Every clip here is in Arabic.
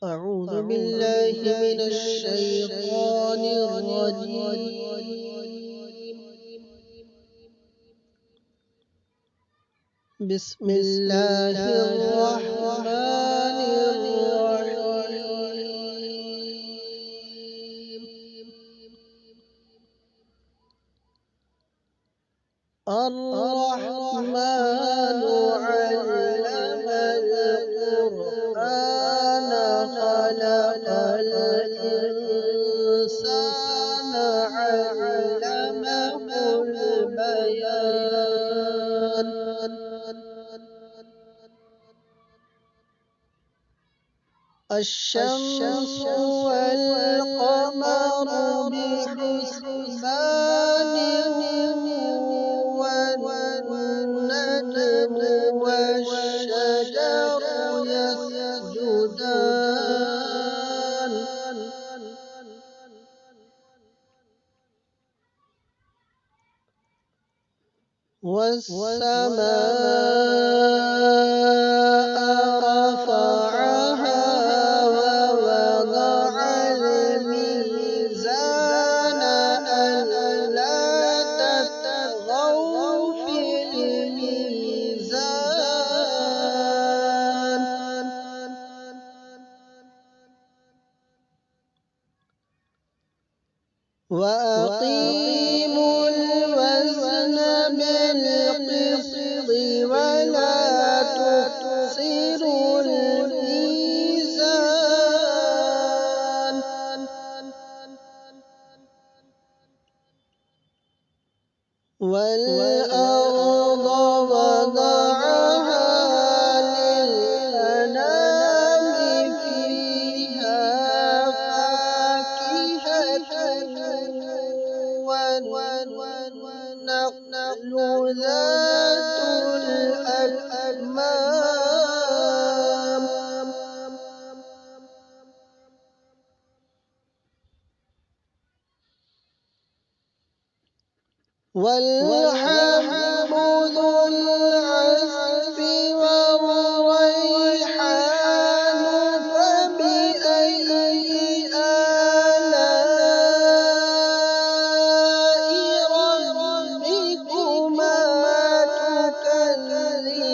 أعوذ بالله من الشيطان الرجيم. بسم الله الرحمن الرحيم. الرحمن علم القرآن خلق الإنسان علمه البيان. الشمس والقمر بحسبان والنجم والشجر يسجدان والسماء رفعها ووضع الميزان ألا تطغوا في الميزان وأقيموا الوزن بالقسط ولا تخسروا الميزان والأرض وضعها للأنام فيها فاكهة والنخل ذات الأكمام والحب ذو العصف والريحان فبأي آلاء ربكما تكذبان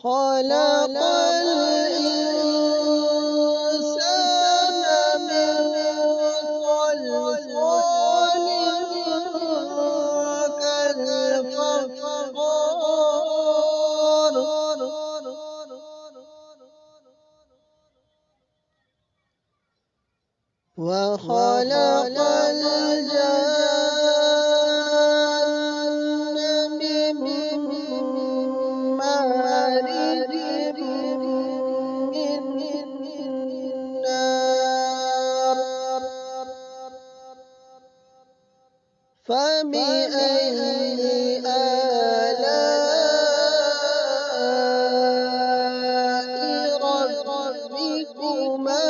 خلق الإنسان من صلصال كالفخار وخلق الجن من مارج من نار فبأي آلاء ربكما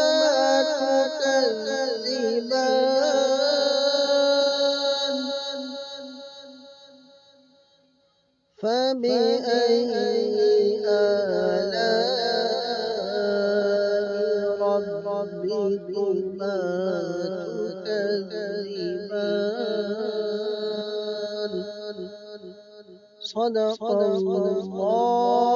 تكذبان فبأي آلاء ربكما تكذبان صدق الله